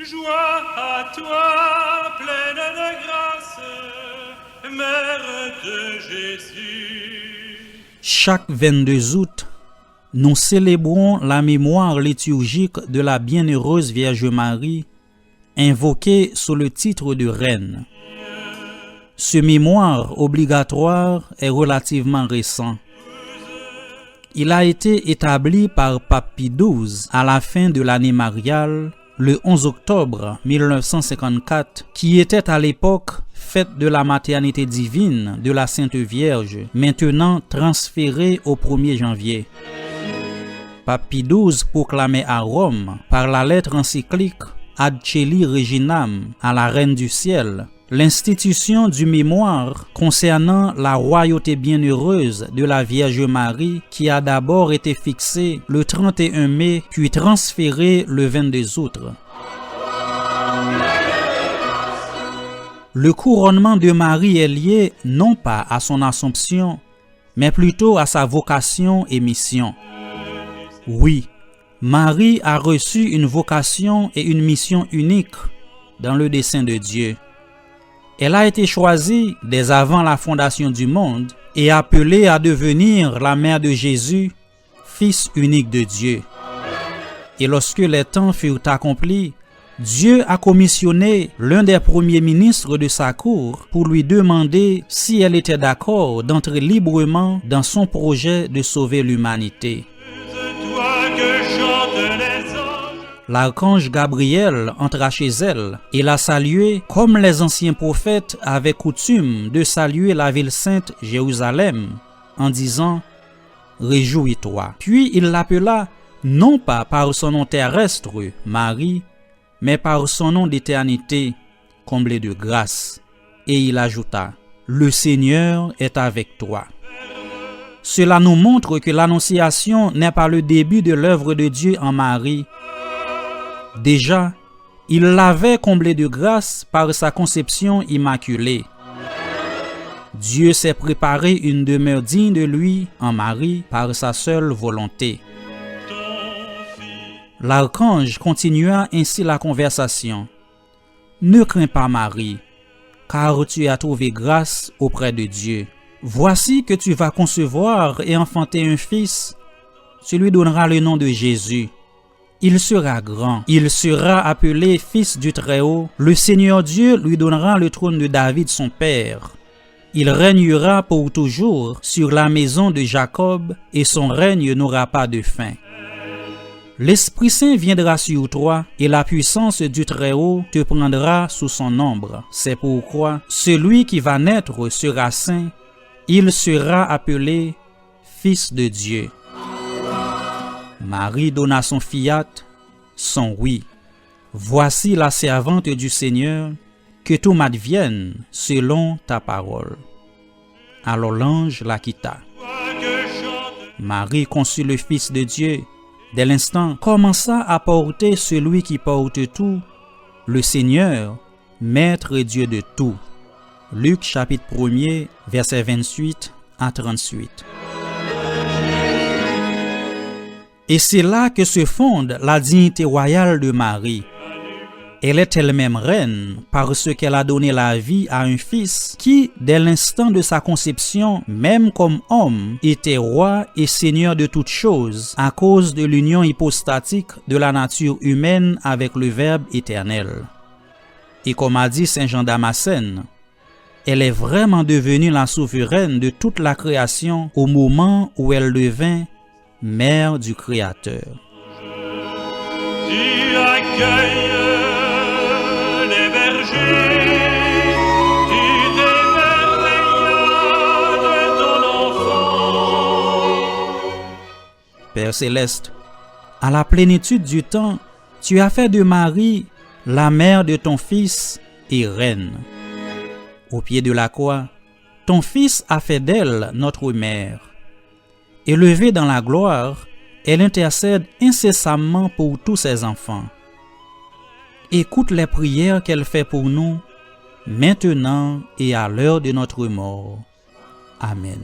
Joie à toi, pleine de grâce, Mère de Jésus. Chaque 22 août, nous célébrons la mémoire liturgique de la bienheureuse Vierge Marie, invoquée sous le titre de Reine. Ce mémoire obligatoire est relativement récent. Il a été établi par Pape Pie XII à la fin de l'année mariale, le 11 octobre 1954, qui était à l'époque fête de la maternité divine de la Sainte Vierge, maintenant transférée au 1er janvier. Pape Pie XII proclamait à Rome, par la lettre encyclique Ad Cœli Reginam, à la Reine du Ciel, l'institution du mémoire concernant la royauté bienheureuse de la Vierge Marie qui a d'abord été fixée le 31 mai puis transférée le 22 août. Le couronnement de Marie est lié non pas à son Assomption, mais plutôt à sa vocation et mission. Oui, Marie a reçu une vocation et une mission uniques dans le dessein de Dieu. Elle a été choisie dès avant la fondation du monde et appelée à devenir la mère de Jésus, fils unique de Dieu. Et lorsque les temps furent accomplis, Dieu a commissionné l'un des premiers ministres de sa cour pour lui demander si elle était d'accord d'entrer librement dans son projet de sauver l'humanité. L'archange Gabriel entra chez elle et la salua comme les anciens prophètes avaient coutume de saluer la ville sainte Jérusalem en disant « Réjouis-toi ». Puis il l'appela non pas par son nom terrestre, Marie, mais par son nom d'éternité, comblé de grâce. Et il ajouta « Le Seigneur est avec toi ». Cela nous montre que l'Annonciation n'est pas le début de l'œuvre de Dieu en Marie. Déjà, il l'avait comblée de grâce par sa conception immaculée. Dieu s'est préparé une demeure digne de lui en Marie par sa seule volonté. L'archange continua ainsi la conversation. « Ne crains pas Marie, car tu as trouvé grâce auprès de Dieu. Voici que tu vas concevoir et enfanter un fils. Tu lui donneras le nom de Jésus. Il sera grand, il sera appelé Fils du Très-Haut. Le Seigneur Dieu lui donnera le trône de David son père. Il régnera pour toujours sur la maison de Jacob et son règne n'aura pas de fin. L'Esprit Saint viendra sur toi et la puissance du Très-Haut te prendra sous son ombre. C'est pourquoi celui qui va naître sera saint, il sera appelé Fils de Dieu. Marie donna son fiat, son oui. Voici la servante du Seigneur, que tout m'advienne selon ta parole. Alors l'ange la quitta. Marie conçut le Fils de Dieu. Dès l'instant, commença à porter celui qui porte tout, le Seigneur, Maître et Dieu de tout. Luc chapitre 1er, versets 28 à 38. Et c'est là que se fonde la dignité royale de Marie. Elle est elle-même reine parce qu'elle a donné la vie à un fils qui, dès l'instant de sa conception, même comme homme, était roi et seigneur de toutes choses à cause de l'union hypostatique de la nature humaine avec le Verbe éternel. Et comme a dit Saint Jean Damascène, elle est vraiment devenue la souveraine de toute la création au moment où elle devint Mère du Créateur. Tu accueilles les bergers, tu t'émerveilles de ton enfant. Père céleste, à la plénitude du temps, tu as fait de Marie la mère de ton Fils et reine. Au pied de la croix, ton Fils a fait d'elle notre mère. Élevée dans la gloire, elle intercède incessamment pour tous ses enfants. Écoute les prières qu'elle fait pour nous, maintenant et à l'heure de notre mort. Amen.